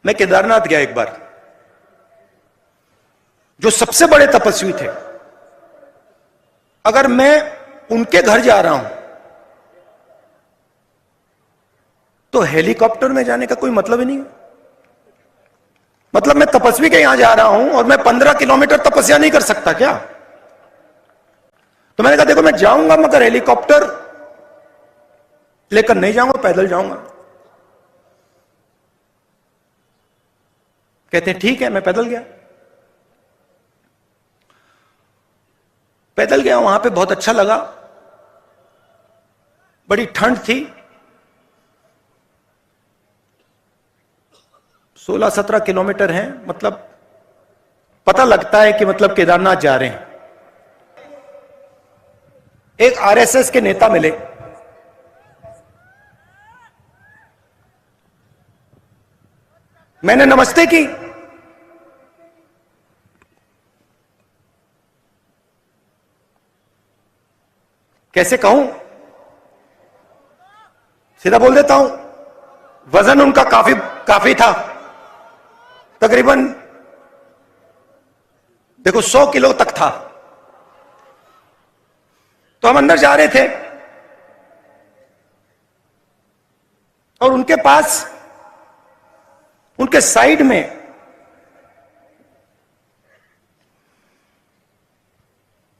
मैं केदारनाथ गया एक बार। जो सबसे बड़े तपस्वी थे, अगर मैं उनके घर जा रहा हूं तो हेलीकॉप्टर में जाने का कोई मतलब ही नहीं है। मतलब मैं तपस्वी के यहां जा रहा हूं और मैं 15 किलोमीटर तपस्या नहीं कर सकता क्या? तो मैंने कहा देखो मैं जाऊंगा मगर हेलीकॉप्टर लेकर नहीं जाऊंगा, पैदल जाऊंगा। कहते हैं ठीक है। मैं पैदल गया। पैदल गया, वहां पे बहुत अच्छा लगा। बड़ी ठंड थी। 16-17 किलोमीटर है, मतलब पता लगता है कि मतलब केदारनाथ जा रहे हैं। एक आरएसएस के नेता मिले। मैंने नमस्ते की। कैसे कहूं, सीधा बोल देता हूं, वजन उनका काफी था, तकरीबन देखो 100 किलो तक था। तो हम अंदर जा रहे थे और उनके पास, उनके साइड में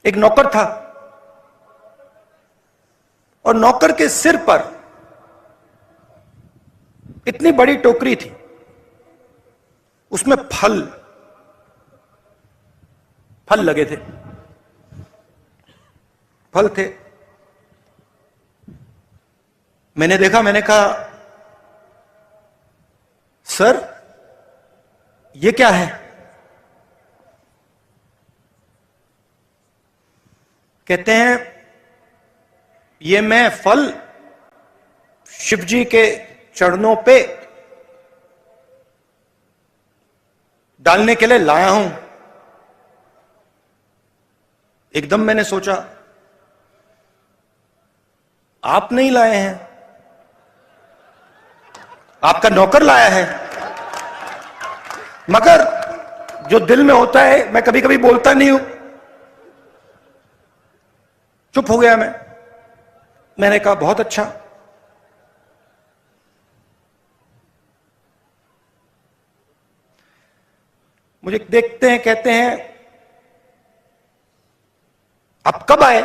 एक नौकर था और नौकर के सिर पर इतनी बड़ी टोकरी थी, उसमें फल लगे थे, फल थे। मैंने देखा, मैंने कहा सर ये क्या है? कहते हैं ये मैं फल शिव जी के चरणों पे डालने के लिए लाया हूं। एकदम मैंने सोचा आप नहीं लाए हैं, आपका नौकर लाया है। मगर जो दिल में होता है, मैं कभी कभी बोलता नहीं हूं, चुप हो गया मैं। मैंने कहा बहुत अच्छा। मुझे देखते हैं, कहते हैं आप कब आए?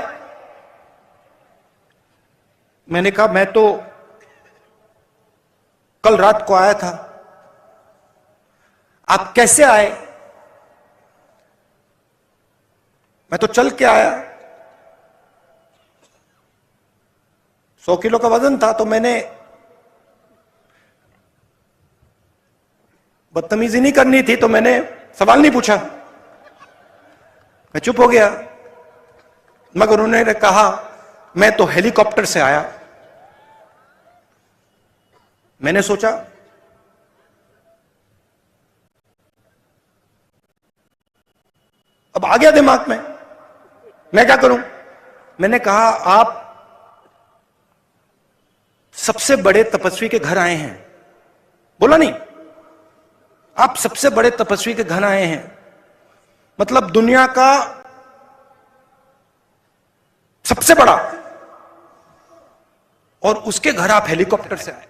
मैंने कहा मैं तो कल रात को आया था। आप कैसे आए? मैं तो चल के आया। 100 किलो का वजन था, तो मैंने बदतमीजी नहीं करनी थी, तो मैंने सवाल नहीं पूछा, मैं चुप हो गया। मगर उन्होंने कहा मैं तो हेलीकॉप्टर से आया। मैंने सोचा अब आ गया दिमाग में, मैं क्या करूं? मैंने कहा आप सबसे बड़े तपस्वी के घर आए हैं। बोला नहीं, आप सबसे बड़े तपस्वी के घर आए हैं, मतलब दुनिया का सबसे बड़ा, और उसके घर आप हेलीकॉप्टर से आए।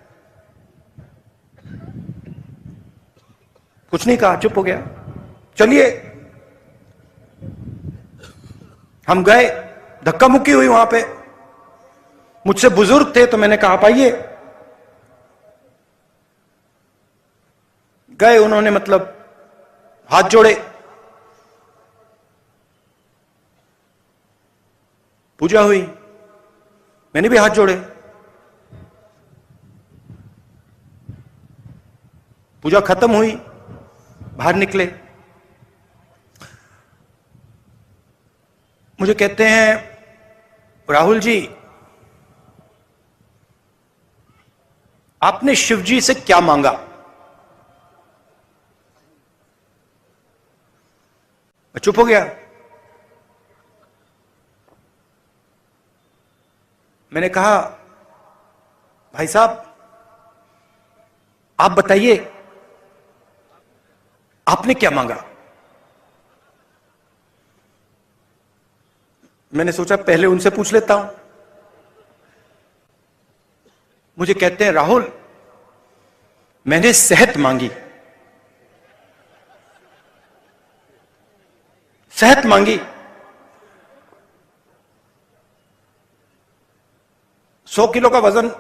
कुछ नहीं कहा, चुप हो गया। चलिए हम गए, धक्का मुक्की हुई वहां पे। मुझसे बुजुर्ग थे तो मैंने कहा आप आइए। गए, उन्होंने मतलब हाथ जोड़े, पूजा हुई, मैंने भी हाथ जोड़े, पूजा खत्म हुई, बाहर निकले। मुझे कहते हैं राहुल जी आपने शिव जी से क्या मांगा? मैं चुप हो गया। मैंने कहा भाई साहब आप बताइए आपने क्या मांगा? मैंने सोचा पहले उनसे पूछ लेता हूं। मुझे कहते हैं, राहुल मैंने सेहत मांगी। सेहत मांगी। 100 किलो का वजन,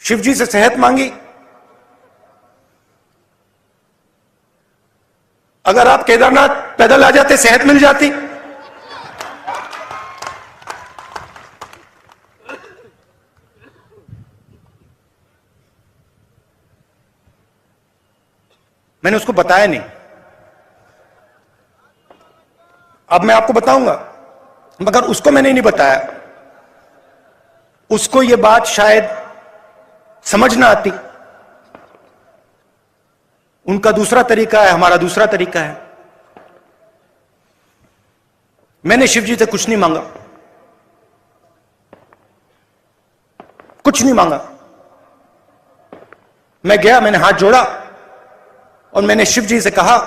शिव जी से सेहत मांगी। अगर आप केदारनाथ पैदल आ जाते सेहत मिल जाती। मैंने उसको बताया नहीं। अब मैं आपको बताऊंगा, मगर उसको मैंने नहीं बताया। उसको यह बात शायद समझ ना आती। उनका दूसरा तरीका है, हमारा दूसरा तरीका है। मैंने शिव जी से कुछ नहीं मांगा, कुछ नहीं मांगा। मैं गया, मैंने हाथ जोड़ा और मैंने शिव जी से कहा,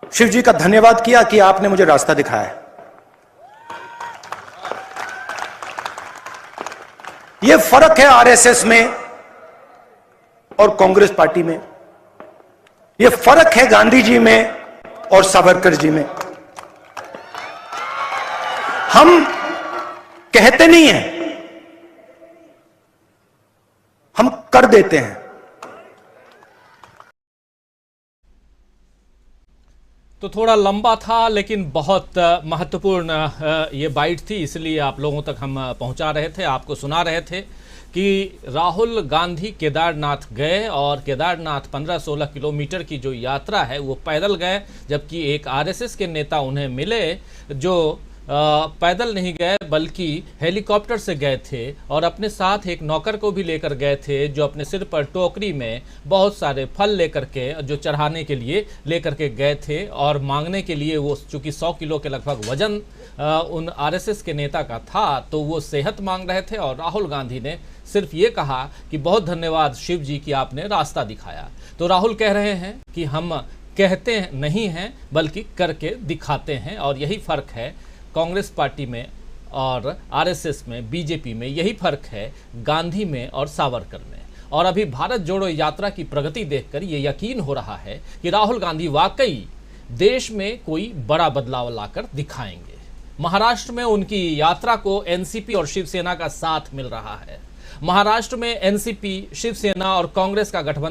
शिव जी का धन्यवाद किया कि आपने मुझे रास्ता दिखाया है। यह फर्क है आरएसएस में और कांग्रेस पार्टी में। यह फर्क है गांधी जी में और सावरकर जी में। हम कहते नहीं हैं, हम कर देते हैं। तो थोड़ा लंबा था लेकिन बहुत महत्वपूर्ण ये बाइट थी, इसलिए आप लोगों तक हम पहुंचा रहे थे, आपको सुना रहे थे कि राहुल गांधी केदारनाथ गए और केदारनाथ 15-16 किलोमीटर की जो यात्रा है वो पैदल गए, जबकि एक आरएसएस के नेता उन्हें मिले जो पैदल नहीं गए बल्कि हेलीकॉप्टर से गए थे और अपने साथ एक नौकर को भी लेकर गए थे जो अपने सिर पर टोकरी में बहुत सारे फल लेकर के जो चढ़ाने के लिए लेकर के गए थे और मांगने के लिए। वो चूंकि 100 किलो के लगभग वजन उन आरएसएस के नेता का था तो वो सेहत मांग रहे थे और राहुल गांधी ने सिर्फ ये कहा कि बहुत धन्यवाद शिव जी कि आपने रास्ता दिखाया। तो राहुल कह रहे हैं कि हम कहते नहीं हैं बल्कि करके दिखाते हैं, और यही फर्क है कांग्रेस पार्टी में और आरएसएस में, बीजेपी में। यही फर्क है गांधी में और सावरकर में। और अभी भारत जोड़ो यात्रा की प्रगति देखकर ये यकीन हो रहा है कि राहुल गांधी वाकई देश में कोई बड़ा बदलाव लाकर दिखाएंगे। महाराष्ट्र में उनकी यात्रा को एनसीपी और शिवसेना का साथ मिल रहा है। महाराष्ट्र में एनसीपी, शिवसेना और कांग्रेस का गठबंधन